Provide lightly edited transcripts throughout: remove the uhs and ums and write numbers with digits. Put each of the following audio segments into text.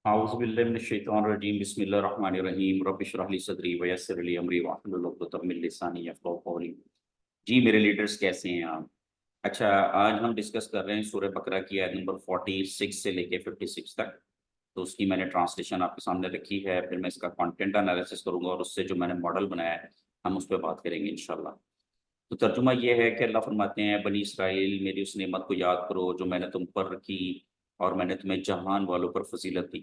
अऊज़ु बिल्लाहि मिनश्शैतानिर्रजीम बिस्मिल्लाहिर्रहमानिर्रहीम रब्बि इश्रह ली सदरी व यस्सिर ली अमरी वाहलुल उक़दतम मिन लिसानी यफ़क़हू क़ौली। जी मेरे लीडर्स कैसे हैं आप? अच्छा, आज हम डिस्कस कर रहे हैं सूरह बकरा की आयत नंबर 46 से लेके 56 तक। तो उसकी मैंने ट्रांसलेशन आपके सामने रखी है, फिर मैं इसका कंटेंट एनालिसिस करूँगा और उससे जो मैंने मॉडल बनाया है, हम उस पे बात करेंगे इंशाअल्लाह। तो तर्जुमा ये है कि अल्लाह फरमाते हैं, बनी इसराइल मेरी उस नेमत को याद करो जो मैंने तुम पर रखी और मैंने तुम्हें जहान वालों पर फजीलत दी।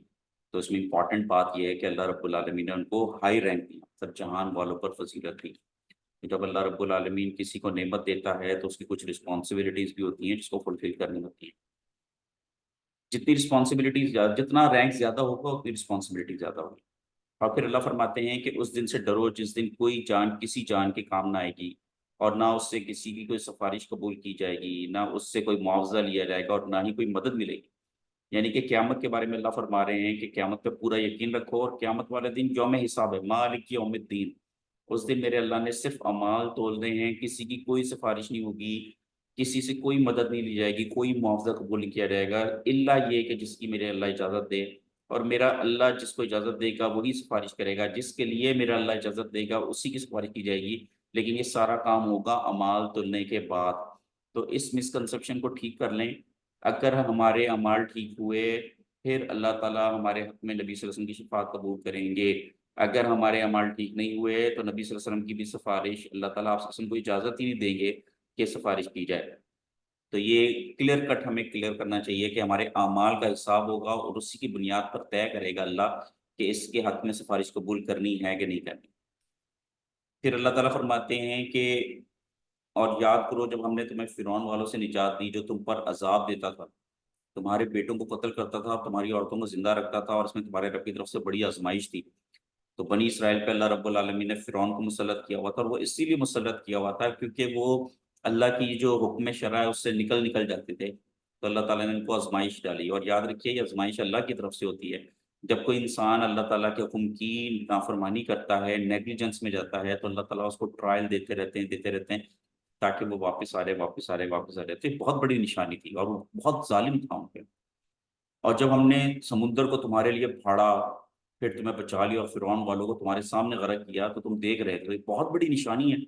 तो इसमें इंपॉर्टेंट बात यह है कि अल्लाह रब्बुल आलमीन ने उनको हाई रैंक दिया, मतलब जहान वालों पर फजीलत दी। तो जब अल्लाह रब्बुल आलमीन किसी को नेमत देता है तो उसकी कुछ रिस्पॉन्सिबिलिटीज़ भी होती हैं जिसको फुलफिल करनी होती है। जितनी रिस्पॉन्सिबिलिटीज़ जितना रैंक ज़्यादा होगा उतनी रिस्पॉन्सिबिलिटी ज़्यादा होगी। और फिर अल्लाह फरमाते हैं कि उस दिन से डरो जिस दिन कोई जान किसी जान के काम ना आएगी और ना उससे किसी की कोई सिफारिश कबूल की जाएगी, ना उससे कोई मुआवजा लिया जाएगा और ना ही कोई मदद मिलेगी। यानी कि क़यामत के बारे में अल्लाह फरमा रहे हैं कि क़यामत पे पूरा यकीन रखो और क़यामत वाले दिन यौम हिसाब है, मालिक यौमिद्दीन। उस दिन मेरे अल्लाह ने सिर्फ़ अमाल तोलने हैं, किसी की कोई सिफारिश नहीं होगी, किसी से कोई मदद नहीं ली जाएगी, कोई मुआवज़ा कबूल नहीं किया जाएगा, इल्ला ये कि जिसकी मेरे अल्लाह इजाज़त दे। और मेरा अल्लाह जिसको इजाज़त देगा वही सिफारिश करेगा, जिसके लिए मेरा अल्लाह इजाज़त देगा उसी की सिफारिश की जाएगी। लेकिन ये सारा काम होगा अमाल तुलने के बाद। तो इस मिसकंसेप्शन को ठीक कर लें। अगर हमारे अमाल ठीक हुए, फिर अल्लाह ताला हमारे हक़ में नबी सल्लल्लाहु अलैहि वसल्लम की शफ़ाअत कबूल करेंगे। अगर हमारे अमाल ठीक नहीं हुए, तो नबी सल्लल्लाहु अलैहि वसल्लम की भी सिफारिश अल्लाह ताला आप को इजाज़त ही नहीं देंगे कि सिफारिश की जाए। तो ये क्लियर कट हमें क्लियर करना चाहिए कि हमारे अमाल का हिसाब होगा और उसी की बुनियाद पर तय करेगा अल्लाह कि इसके हक़ में सिफारिश कबूल करनी है कि नहीं करनी। फिर अल्लाह ताला फरमाते हैं कि और याद करो जब हमने तुम्हें फ़िरौन वालों से निजात दी जो तुम पर अज़ाब देता था, तुम्हारे बेटों को कत्ल करता था, तुम्हारी औरतों को ज़िंदा रखता था और इसमें तुम्हारे रब की तरफ से बड़ी आज़माइश थी। तो बनी इसराइल पे अल्लाह रब्बुल आलमीन ने फ़िरौन को मुसल्लत किया हुआ था और वो इसीलिए मुसल्लत किया हुआ था क्योंकि वो अल्लाह की जो हुक्म शरअ है उससे निकल जाते थे। तो अल्लाह ताला ने इनको आज़माइश डाली और याद रखिए ये आज़माइश अल्लाह की तरफ से होती है। जब कोई इंसान अल्लाह ताला के हुक्म की नाफ़रमानी करता है, नेग्लिजेंस में जाता है तो अल्लाह ताला उसको ट्रायल देते रहते हैं ताकि वो वापस आ रहे, वापस आ रहे, वापस आ रहे। तो ये बहुत बड़ी निशानी थी और वो बहुत ज़ालिम था उन पे। और जब हमने समुद्र को तुम्हारे लिए फाड़ा, फिर तुम्हें बचा लिया और फ़िरौन वालों को तुम्हारे सामने गरक किया, तो तुम देख रहे थे। तो ये बहुत बड़ी निशानी है।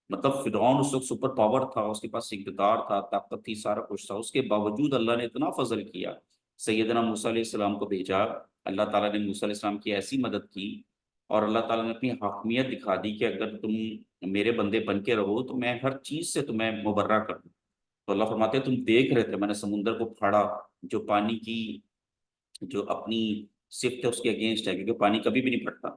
मतलब फ़िरौन उस वक़्त सुपर पावर था, उसके पास इक़्तिदार था, ताकत थी, सारा कुछ था। उसके बावजूद अल्लाह ने इतना फ़ज़ल किया। सैयदना मूसा अलैहिस्सलाम को भेजा, अल्लाह ताला ने मूसा अलैहिस्सलाम की ऐसी मदद की और अल्लाह ताला ने अपनी हक़मियत दिखा दी कि अगर तुम मेरे बंदे बन के रहो, तो मैं हर चीज़ से तुम्हें मुबर्रा कर दूँ। तो अल्लाह फरमाते हैं, तुम देख रहे थे मैंने समुद्र को फाड़ा, जो पानी की जो अपनी सिफ़्त है उसके अगेंस्ट है क्योंकि पानी कभी भी नहीं फटता।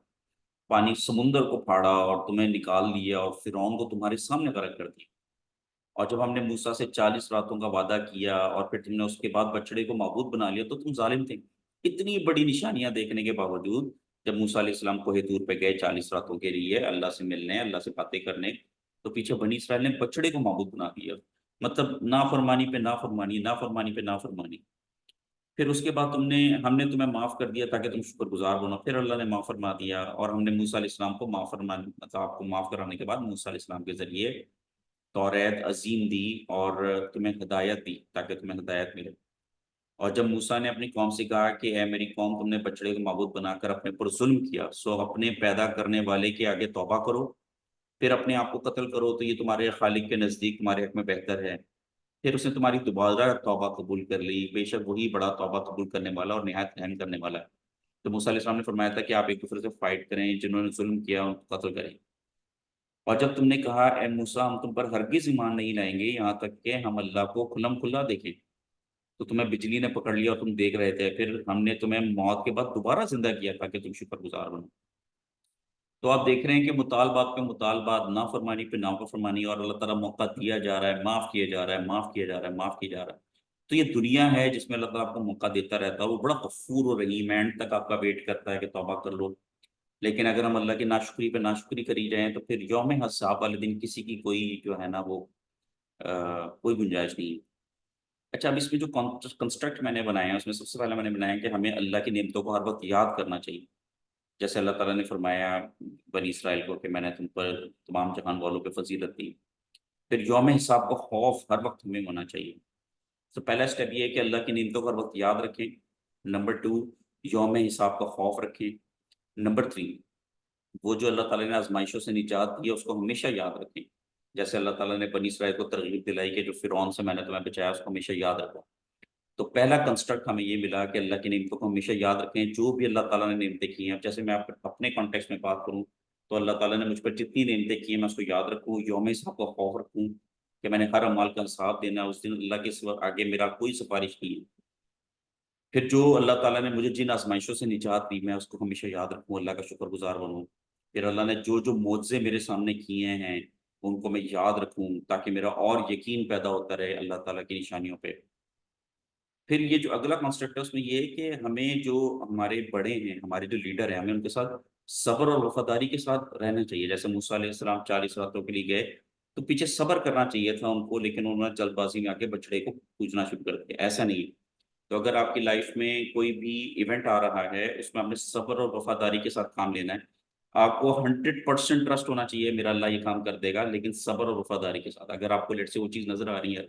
पानी समुद्र को फाड़ा और तुम्हें निकाल लिया और फ़िरौन को तुम्हारे सामने गरक कर दिया। और जब हमने मूसा से 40 रातों का वादा किया और फिर तुमने उसके बाद बछड़े को माबूद बना लिया तो तुम ज़ालिम थे। इतनी बड़ी निशानियाँ देखने के बावजूद जब मूसा अलैहिस्सलाम कोहे तूर पे गए 40 रातों के लिए अल्लाह से मिलने, अल्लाह से बातें करने, तो पीछे बनी इसराइल ने बछड़े को माबूद बना लिया। मतलब नाफ़रमानी पे नाफ़रमानी, नाफ़रमानी पे नाफ़रमानी। फिर उसके बाद हमने तुम्हें माफ़ कर दिया ताकि तुम शुक्रगुज़ार बनो। फिर अल्लाह ने माफ़ फरमा दिया और हमने मूसा अलैहिस्सलाम को मतलब आपको माफ़ कराने के बाद मूसा अलैहिस्सलाम के ज़रिए तौरात अज़ीम दी और तुम्हें हिदायत दी ताकि तुम्हें हिदायत मिले। और जब मूसा ने अपनी कौम से कहा कि ऐ मेरी कौम तुमने बछड़े को माबूद बनाकर अपने पर ज़ुल्म किया, सो अपने पैदा करने वाले के आगे तौबा करो, फिर अपने आप को कत्ल करो तो ये तुम्हारे खालिक के नज़दीक तुम्हारे हक़ में बेहतर है। फिर उसने तुम्हारी दोबारा तौबा कबूल कर ली, बेशक वही बड़ा तौबा कबूल करने वाला और निहायत रहम करने वाला है। तो मूसा अलैहिस्सलाम ने फरमाया था कि आप एक-दूसरे से फ़ाइट करें, जिन्होंने ज़ुल्म किया उनको कत्ल करें। और जब तुमने कहा ए मूसा हम तुम पर हरगिज़ ईमान नहीं लाएँगे यहाँ तक कि हम अल्लाह को खुल्लम-खुल्ला देखें। तो तुम्हें बिजली ने पकड़ लिया और तुम देख रहे थे, फिर हमने तुम्हें मौत के बाद दोबारा ज़िंदा किया ताकि तुम शुक्रगुज़ार बनो। तो आप देख रहे हैं कि मुतालबात पे मुतालबात, नाफ़रमानी पे नाफ़रमानी और अल्लाह ताला मौका दिया जा रहा है, माफ़ किया जा रहा है, माफ़ किया जा रहा है, माफ़ किया जा रहा है। तो ये दुनिया है जिसमें अल्लाह ताला आपको मौका देता रहता है, वो बड़ा गफ़ूर और रहीम है, एंड तक आपका वेट करता है कि तौबा कर लो। लेकिन अगर हम अल्लाह की नाशुक्री पे नाशुक्री करी जाएँ तो फिर यौम हिसाब वाले दिन किसी की कोई जो है ना वो अ, कोई गुंजाइश नहीं है। अच्छा, अब इसमें जो कंस्ट्रक्ट मैंने बनाया है उसमें सबसे पहले मैंने बनाया कि हमें अल्लाह की नेमतों को हर वक़्त याद करना चाहिए। जैसे अल्लाह ताला ने फरमाया बनी इसराइल को कि मैंने तुम पर तमाम जहान वालों पे फ़ज़ीलत दी। फिर यौम हिसाब का खौफ हर वक़्त हमें होना चाहिए। तो पहला स्टेप ये है कि अल्लाह की नेमतों को हर वक़्त याद रखें। नंबर 2, یوم حساب کا خوف رکھیں۔ نمبر 3، وہ جو اللہ تعالیٰ نے آزمائشوں سے نجات دی ہے اس کو ہمیشہ یاد رکھیں، جیسے اللہ تعالیٰ نے بنی اسرائیل کو ترغیب دلائی کہ جو فرعون سے میں نے تمہیں بچایا اس کو ہمیشہ یاد رکھو۔ تو پہلا کنسٹرکٹ ہمیں یہ ملا کہ اللہ کی نعمتوں کو ہمیشہ یاد رکھیں، جو بھی اللہ تعالیٰ نے نعمتیں کی ہیں۔ جیسے میں اپنے کانٹیکس میں بات کروں تو اللہ تعالیٰ نے مجھ پر جتنی نعمتیں کی ہیں میں اس کو یاد رکھوں، یوم حساب کا خوف رکھوں کہ میں نے ہر اعمال کا حساب دینا ہے، اس دن اللہ کے سوا آگے میرا کوئی سفارش نہیں ہے۔ پھر جو اللہ تعالیٰ نے مجھے جن آزمائشوں سے نجات دی میں اس کو ہمیشہ یاد رکھوں، اللہ کا شکر گزار بنوں۔ پھر اللہ نے جو جو معجزے میرے سامنے کیے ہیں ان کو میں یاد رکھوں تاکہ میرا اور یقین پیدا ہوتا رہے اللہ تعالیٰ کی نشانیوں پہ۔ پھر یہ جو اگلا کانسیپٹ ہے اس میں یہ ہے کہ ہمیں جو ہمارے بڑے ہیں، ہمارے جو لیڈر ہیں، ہمیں ان کے ساتھ صبر اور وفاداری کے ساتھ رہنا چاہیے۔ جیسے موسیٰ علیہ السلام 40 راتوں کے لیے گئے تو پیچھے صبر کرنا چاہیے تھا ان کو، لیکن انہوں نے جلد بازی میں آ کے بچڑے کو پوجنا شروع کر دیا، ایسا نہیں۔ تو اگر آپ کی لائف میں کوئی بھی ایونٹ آ رہا ہے اس میں آپ نے صبر اور وفاداری کے ساتھ کام لینا ہے۔ آپ کو 100% ٹرسٹ ہونا چاہیے میرا اللہ یہ کام کر دے گا، لیکن صبر اور وفاداری کے ساتھ۔ اگر آپ کو لیٹ سے وہ چیز نظر آ رہی ہے،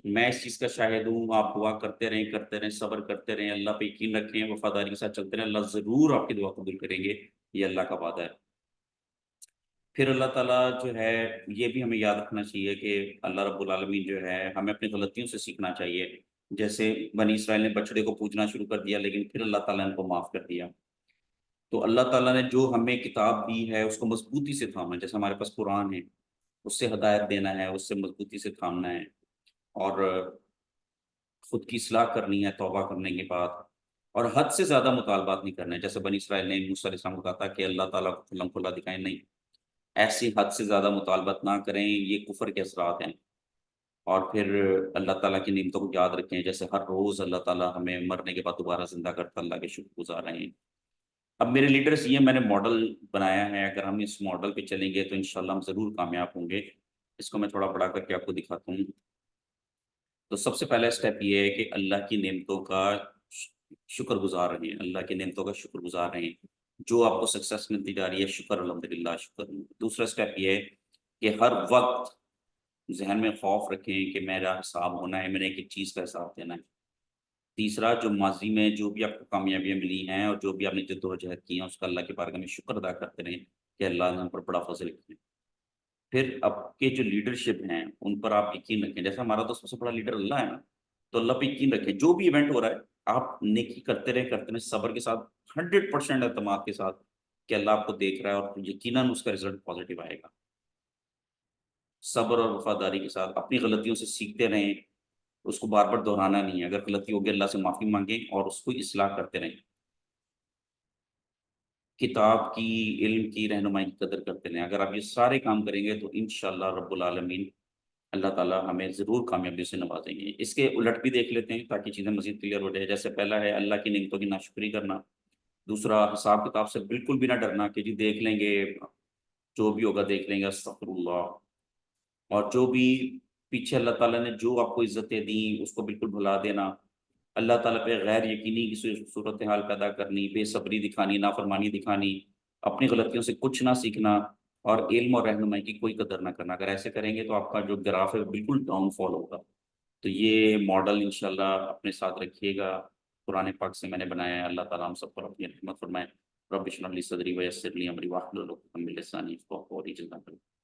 میں اس چیز کا شاہد ہوں، آپ دعا کرتے رہیں، صبر کرتے رہیں، اللہ پہ یقین رکھیں، وفاداری کے ساتھ چلتے رہیں، اللہ ضرور آپ کی دعا قبول کریں گے، یہ اللہ کا وعدہ ہے۔ پھر اللہ تعالیٰ جو ہے یہ بھی ہمیں یاد رکھنا چاہیے کہ اللہ رب العالمین جو ہے ہمیں اپنی غلطیوں سے سیکھنا چاہیے۔ جیسے بنی اسرائیل نے بچڑے کو پوجنا شروع کر دیا لیکن پھر اللہ تعالیٰ نے ان کو معاف کر دیا۔ تو اللہ تعالیٰ نے جو ہمیں کتاب دی ہے اس کو مضبوطی سے تھامنا ہے، جیسے ہمارے پاس قرآن ہے، اس سے ہدایت دینا ہے، اس سے مضبوطی سے تھامنا ہے، اور خود کی اصلاح کرنی ہے توبہ کرنے کے بعد، اور حد سے زیادہ مطالبات نہیں کرنا ہے۔ جیسے بنی اسرائیل نے موسیٰ علیہ السلام کو کہا تھا کہ اللہ تعالیٰ کو کھلم کھلا دکھائیں، نہیں، ایسی حد سے زیادہ مطالبات نہ کریں، یہ کفر کے اثرات ہیں۔ اور پھر اللہ تعالیٰ کی نعمتوں کو یاد رکھیں، جیسے ہر روز اللہ تعالیٰ ہمیں مرنے کے بعد دوبارہ زندہ کرتا، اللہ کے شکر گزار رہے ہیں۔ اب میرے لیڈرز یہ میں نے ماڈل بنایا ہے، اگر ہم اس ماڈل پہ چلیں گے تو انشاءاللہ ہم ضرور کامیاب ہوں گے۔ اس کو میں تھوڑا بڑا کر کے آپ کو دکھاتا ہوں۔ تو سب سے پہلا اسٹیپ یہ ہے کہ اللہ کی نعمتوں کا شکر گزار رہیں، اللہ کی نعمتوں کا شکر گزار رہیں، جو آپ کو سکسیس ملتی جا رہی ہے، شکر الحمدللہ شکر۔ دوسرا اسٹیپ یہ ہے کہ ہر وقت ذہن میں خوف رکھیں کہ میرا حساب ہونا ہے، میں نے ایک ایک چیز کا حساب دینا ہے۔ تیسرا، جو ماضی میں جو بھی آپ کو کامیابیاں ملی ہیں اور جو بھی آپ نے جدوجہد کی ہیں اس کا اللہ کے بارگاہ میں شکر ادا کرتے رہیں کہ اللہ نے ہم پر بڑا فضل کیا۔ پھر آپ کے جو لیڈرشپ ہیں ان پر آپ یقین رکھیں، جیسے ہمارا تو سب سے بڑا لیڈر اللہ ہے نا، تو اللہ پہ یقین رکھیں، جو بھی ایونٹ ہو رہا ہے آپ نیکی کرتے رہیں صبر کے ساتھ، 100% اعتماد کے ساتھ کہ اللہ آپ کو دیکھ رہا ہے اور یقیناً اس کا رزلٹ پازیٹیو آئے گا۔ صبر اور وفاداری کے ساتھ اپنی غلطیوں سے سیکھتے رہیں، اس کو بار بار دہرانا نہیں ہے، اگر غلطی ہوگی اللہ سے معافی مانگیں اور اس کو اصلاح کرتے رہیں۔ کتاب کی، علم کی رہنمائی کی قدر کرتے رہیں۔ اگر آپ یہ سارے کام کریں گے تو انشاءاللہ رب العالمین اللہ تعالیٰ ہمیں ضرور کامیابی سے نوازیں گے۔ اس کے الٹ بھی دیکھ لیتے ہیں تاکہ چیزیں مزید کلیئر ہو جائے۔ جیسے پہلا ہے اللہ کی نعمتوں کی ناشکری کرنا، دوسرا حساب کتاب سے بالکل بھی نہ ڈرنا کہ جی دیکھ لیں گے، جو بھی ہوگا دیکھ لیں گے، استغفر اللہ۔ اور جو بھی پیچھے اللہ تعالیٰ نے جو آپ کو عزتیں دیں اس کو بالکل بھلا دینا، اللہ تعالیٰ پہ غیر یقینی کی صورتحال پیدا کرنی، بے صبری دکھانی، نافرمانی دکھانی، اپنی غلطیوں سے کچھ نہ سیکھنا، اور علم اور رہنمائی کی کوئی قدر نہ کرنا۔ اگر ایسے کریں گے تو آپ کا جو گراف ہے وہ بالکل ڈاؤن فال ہوگا۔ تو یہ ماڈل انشاءاللہ اپنے ساتھ رکھیے گا، قرآن پاک سے میں نے بنایا ہے۔ اللہ تعالیٰ ہم سب پر اپنی رحمت فرمائے۔ رب اشرح لی صدری ویسر لی امری واحلل عقدۃ من لسانی یفقہوا قولی۔ جزاک اللہ۔